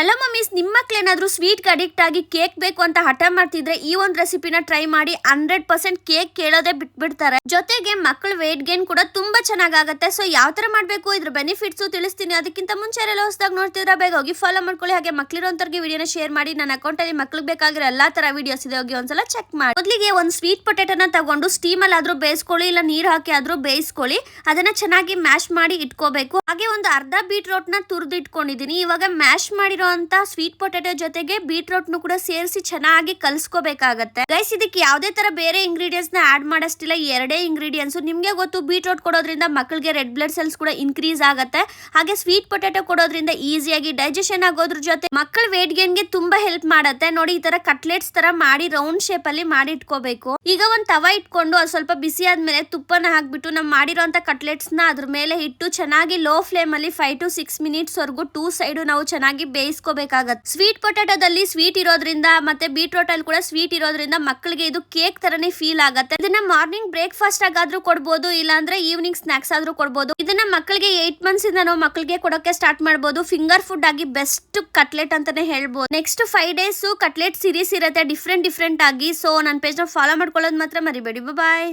Hello mummies, ನಿಮ್ಮ ಮಕ್ಳೇನಾದ್ರೂ ಸ್ವೀಟ್ಗೆ addict ಆಗಿ cake ಬೇಕು ಅಂತ ಹಠ ಮಾಡ್ತಿದ್ರೆ ಈ ಒಂದು ರೆಸಿಪಿನ ಟ್ರೈ ಮಾಡಿ. 100% ಕೇಕ್ ಕೇಳೋದೇ ಬಿಟ್ಬಿಡ್ತಾರೆ. ಜೊತೆಗೆ ಮಕ್ಕಳ ವೇಟ್ ಗೇನ್ ಕೂಡ ತುಂಬಾ ಚೆನ್ನಾಗಾಗುತ್ತೆ. ಸೊ ಯಾವ ತರ ಮಾಡ್ಬೇಕು, ಇದ್ರ ಬೆನಿಫಿಟ್ಸ್ ತಿಳಿಸ್ತೀನಿ. ಅದಕ್ಕಿಂತ ಮುಂಚೆ ಎಲ್ಲ ಹೊಸದಾಗಿ ನೋಡ್ತಿದ್ರೆ ಬೇಗ ಹೋಗಿ ಫಾಲೋ ಮಾಡ್ಕೊಳ್ಳಿ. ಹಾಗೆ ಮಕ್ಳಿರೋಂಥವ್ರಿಗೆ ವಿಡಿಯೋನ ಶೇರ್ ಮಾಡಿ. ನನ್ನ ಅಕೌಂಟ್ ಅಲ್ಲಿ ಮಕ್ಳಿಗೆ ಬೇಕಾಗಿರೋ ಎಲ್ಲಾ ತರ ವಿಡಿಯೋಸ್ ಇದೆ, ಹೋಗಿ ಒಂದ್ಸಲ ಚೆಕ್ ಮಾಡಿ. ಮೊದಲಿಗೆ ಒಂದು ಸ್ವೀಟ್ ಪೊಟೆಟೋನ ತಗೊಂಡು ಸ್ಟೀಮ್ ಅಲ್ಲಿ ಆದ್ರೂ ಬೇಯಿಸ್ಕೊಳ್ಳಿ, ಇಲ್ಲ ನೀರ್ ಹಾಕಿ ಆದ್ರೂ ಬೇಯಿಸ್ಕೊಳ್ಳಿ. ಅದನ್ನ ಚೆನ್ನಾಗಿ ಮ್ಯಾಶ್ ಮಾಡಿ ಇಟ್ಕೋಬೇಕು. ಹಾಗೆ ಒಂದು ಅರ್ಧ ಬೀಟ್ರೋಟ್ ನ ತುರ್ದು ಇಟ್ಕೊಂಡಿದೀನಿ. ಇವಾಗ ಮ್ಯಾಶ್ ಮಾಡಿರೋ ಸ್ವೀಟ್ ಪೊಟೆಟೋ ಜೊತೆಗೆ ಬೀಟ್ರೋಟ್ ನು ಕೂಡ ಸೇರಿಸಿ ಚೆನ್ನಾಗಿ ಕಲ್ಸ್ಕೋಬೇಕಾಗತ್ತೆ. ಗೈಸ್, ಇದಕ್ಕೆ ಯಾವುದೇ ತರ ಬೇರೆ ಇಂಗ್ರೀಡಿಯೆಂಟ್ಸ್ ನ ಆಡ್ ಮಾಡಷ್ಟಿಲ್ಲ. ಎರಡೇ ಇಂಗ್ರೀಡಿಯೆಂಟ್ಸ್. ನಿಮ್ಗೆ ಗೊತ್ತು, ಬೀಟ್ರೋಟ್ ಕೊಡೋದ್ರಿಂದ ಮಕ್ಕಳಿಗೆ ರೆಡ್ ಬ್ಲಡ್ ಸೆಲ್ಸ್ ಕೂಡ ಇನ್ಕ್ರೀಸ್ ಆಗುತ್ತೆ. ಹಾಗೆ ಸ್ವೀಟ್ ಪೊಟೆಟೋ ಕೊಡೋದ್ರಿಂದ ಈಸಿಯಾಗಿ ಡೈಜೆಷನ್ ಆಗೋದ್ರ ಜೊತೆ ಮಕ್ಕಳ ವೇಟ್ ಗೇನ್ ಗೆ ತುಂಬಾ ಹೆಲ್ಪ್ ಮಾಡುತ್ತೆ. ನೋಡಿ, ಈ ತರ ಕಟ್ಲೆಟ್ಸ್ ತರ ಮಾಡಿ ರೌಂಡ್ ಶೇಪ್ ಅಲ್ಲಿ ಮಾಡಿ ಇಟ್ಕೋಬೇಕು. ಈಗ ಒಂದ್ ತವ ಇಟ್ಕೊಂಡು ಅದು ಸ್ವಲ್ಪ ಬಿಸಿ ಆದ್ಮೇಲೆ ತುಪ್ಪನ ಹಾಕ್ಬಿಟ್ಟು ನಾವು ಮಾಡಿರೋಂತ ಕಟ್ಲೆಟ್ಸ್ ನ ಅದ್ರ ಮೇಲೆ ಇಟ್ಟು ಚೆನ್ನಾಗಿ ಲೋ ಫ್ಲೇಮ್ ಅಲ್ಲಿ 5 to 6 minutes ವರೆಗೂ 2 ಸೈಡ್ ನಾವು ಚೆನ್ನಾಗಿ ಬೇಯಿಸ್ಕೋಬೇಕಾಗತ್ತೆ. ಸ್ವೀಟ್ ಪೊಟೆಟೋದಲ್ಲಿ ಸ್ವೀಟ್ ಇರೋದ್ರಿಂದ ಮತ್ತೆ ಬೀಟ್ರೋಟ್ ಅಲ್ಲಿ ಕೂಡ ಸ್ವೀಟ್ ಇರೋದ್ರಿಂದ ಮಕ್ಕಳಿಗೆ ಇದು ಕೇಕ್ ತರನೇ ಫೀಲ್ ಆಗುತ್ತೆ. ಇದನ್ನ ಮಾರ್ನಿಂಗ್ ಬ್ರೇಕ್ಫಾಸ್ಟ್ ಆಗಾದ್ರೂ ಕೊಡ್ಬೋದು, ಇಲ್ಲಾಂದ್ರೆ ಈವ್ನಿಂಗ್ ಸ್ನಾಕ್ಸ್ ಆದ್ರೂ ಕೊಡ್ಬೋದು. ಇದನ್ನ ಮಕ್ಕಳಿಗೆ 8 months ಇಂದ ನಾವು ಮಕ್ಕಳಿಗೆ ಕೊಡೋಕೆ ಸ್ಟಾರ್ಟ್ ಮಾಡಬಹುದು. ಫಿಂಗರ್ ಫುಡ್ ಆಗಿ ಬೆಸ್ಟ್ ಕಟ್ಲೆಟ್ ಅಂತಾನೆ ಹೇಳ್ಬೋದು. ನೆಕ್ಸ್ಟ್ 5 days ಕಟ್ಲೆಟ್ ಸೀರೀಸ್ ಇರುತ್ತೆ ಡಿಫ್ರೆಂಟ್ ಆಗಿ. ಸೊ ನನ್ನ ಪೇಜ್ ನ ಫಾಲೋ ಮಾಡ್ಕೊಳ್ಳೋದು ಮಾತ್ರ ಮರಿಬೇಡಿ. ಬಾಯ್.